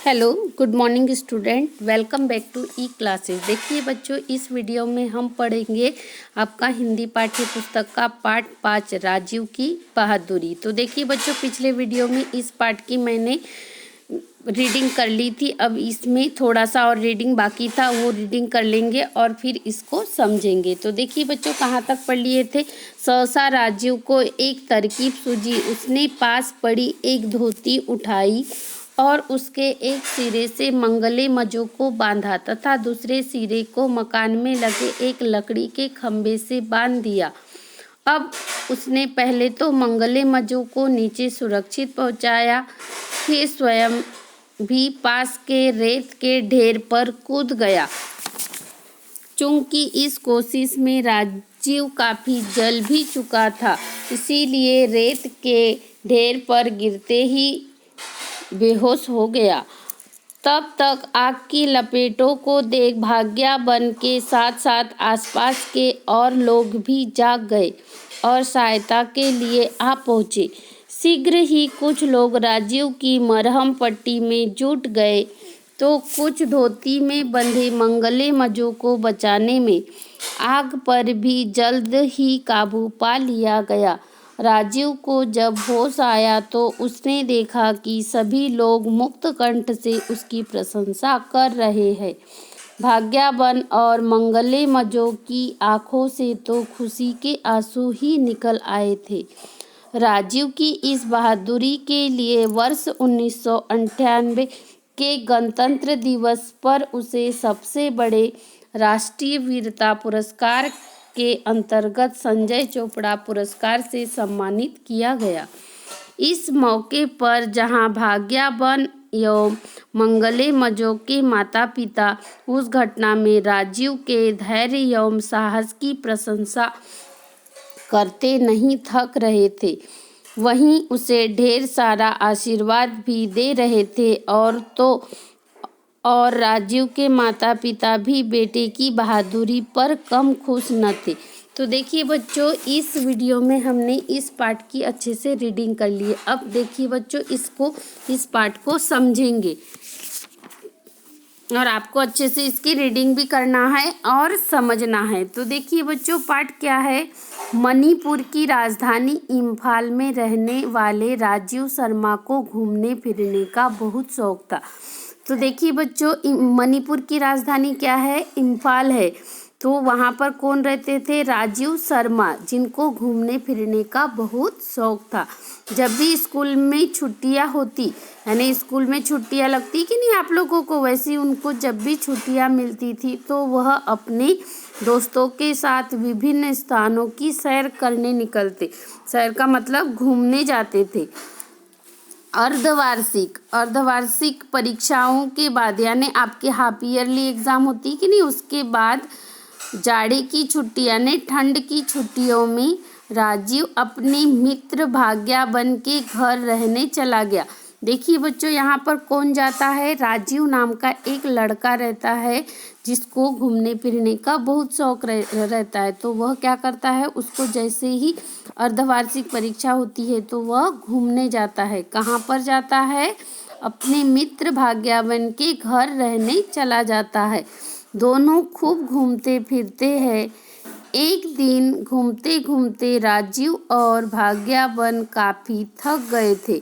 Hello, good morning student. Welcome back to e classes. देखिए बच्चों, इस वीडियो में हम पढ़ेंगे आपका हिंदी पाठ्य पुस्तक का पाठ 5 राजीव की बहादुरी। तो देखिए बच्चों, पिछले वीडियो में इस पाठ की मैंने रीडिंग कर ली थी। अब इसमें थोड़ा सा और रीडिंग बाकी था, वो रीडिंग कर लेंगे और फिर इसको समझेंगे। तो देखिए बच्चों, कहाँ तक पढ़ लिए थे। सहसा राजीव को एक तरकीब सूझी। उसने पास पड़ी एक धोती उठाई और उसके एक सिरे से मंगले मजों को बांधा तथा दूसरे सिरे को मकान में लगे एक लकड़ी के खंभे से बांध दिया। अब उसने पहले तो मंगले मजों को नीचे सुरक्षित पहुंचाया, फिर स्वयं भी पास के रेत के ढेर पर कूद गया। चूंकि इस कोशिश में राजीव काफी जल भी चुका था, इसीलिए रेत के ढेर पर गिरते ही बेहोश हो गया। तब तक आग की लपेटों को देख भाग्या बन के साथ साथ आसपास के और लोग भी जाग गए और सहायता के लिए आ पहुँचे। शीघ्र ही कुछ लोग राजीव की मरहम पट्टी में जुट गए तो कुछ धोती में बंधे मंगले मजों को बचाने में आग पर भी जल्द ही काबू पा लिया गया। राजीव को जब होश आया तो उसने देखा कि सभी लोग मुक्त कंठ से उसकी प्रशंसा कर रहे हैं। भाग्याबन और मंगले मजों की आंखों से तो खुशी के आंसू ही निकल आए थे। राजीव की इस बहादुरी के लिए वर्ष 1998 के गणतंत्र दिवस पर उसे सबसे बड़े राष्ट्रीय वीरता पुरस्कार के अंतर्गत संजय चोपड़ा पुरस्कार से सम्मानित किया गया। इस मौके पर जहां भाग्याबन एवं मंगले मजों के माता पिता उस घटना में राजीव के धैर्य एवं साहस की प्रशंसा करते नहीं थक रहे थे, वहीं उसे ढेर सारा आशीर्वाद भी दे रहे थे। और राजीव के माता पिता भी बेटे की बहादुरी पर कम खुश न थे। तो देखिए बच्चों, इस वीडियो में हमने इस पाठ की अच्छे से रीडिंग कर ली है। अब देखिए बच्चों, इस पाठ को समझेंगे और आपको अच्छे से इसकी रीडिंग भी करना है और समझना है। तो देखिए बच्चों, पाठ क्या है। मणिपुर की राजधानी इम्फाल में रहने वाले राजीव शर्मा को घूमने फिरने का बहुत शौक था। तो देखिए बच्चों, मणिपुर की राजधानी क्या है, इम्फाल है। तो वहाँ पर कौन रहते थे, राजीव शर्मा, जिनको घूमने फिरने का बहुत शौक था। जब भी स्कूल में छुट्टियाँ होती, यानी स्कूल में छुट्टियाँ लगती कि नहीं आप लोगों को, वैसे उनको जब भी छुट्टियाँ मिलती थी तो वह अपने दोस्तों के साथ विभिन्न स्थानों की सैर करने निकलते। सैर का मतलब घूमने जाते थे। अर्धवार्षिक परीक्षाओं के बाद, यानी आपके हाफ ईयरली एग्ज़ाम होती कि नहीं, उसके बाद जाड़े की छुट्टी यानी ठंड की छुट्टियों में राजीव अपने मित्र भाग्याबन के घर रहने चला गया। देखिए बच्चों, यहाँ पर कौन जाता है, राजीव नाम का एक लड़का रहता है जिसको घूमने फिरने का बहुत शौक रहता है। तो वह क्या करता है, उसको जैसे ही अर्धवार्षिक परीक्षा होती है तो वह घूमने जाता है। कहाँ पर जाता है, अपने मित्र भाग्याबन के घर रहने चला जाता है। दोनों खूब घूमते फिरते हैं। एक दिन घूमते घूमते राजीव और भाग्याबन काफ़ी थक गए थे।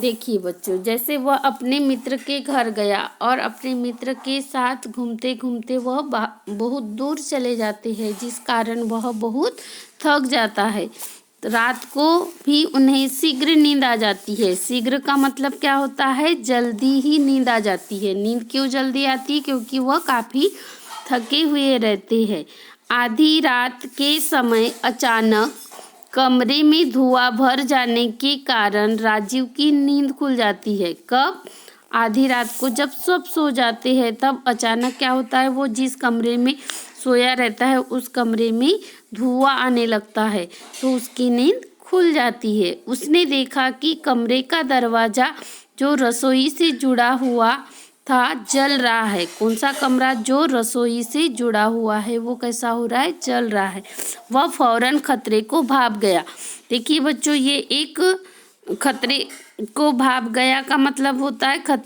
देखिए बच्चों, जैसे वह अपने मित्र के घर गया और अपने मित्र के साथ घूमते घूमते वह बहुत दूर चले जाते हैं, जिस कारण वह बहुत थक जाता है। रात को भी उन्हें शीघ्र नींद आ जाती है। शीघ्र का मतलब क्या होता है, जल्दी ही नींद आ जाती है। नींद क्यों जल्दी आती है, क्योंकि वह काफ़ी थके हुए रहते हैं। आधी रात के समय अचानक कमरे में धुआं भर जाने के कारण राजीव की नींद खुल जाती है। कब, आधी रात को जब सब सो जाते हैं तब अचानक क्या होता है, वो जिस कमरे में सोया रहता है उस कमरे में धुआं आने लगता है तो उसकी नींद खुल जाती है। उसने देखा कि कमरे का दरवाज़ा जो रसोई से जुड़ा हुआ था जल रहा है। कौन सा कमरा, जो रसोई से जुड़ा हुआ है, वो कैसा हो रहा है, जल रहा है। वह फौरन खतरे को भाप गया। देखिए बच्चों, ये एक खतरे को भाप गया का मतलब होता है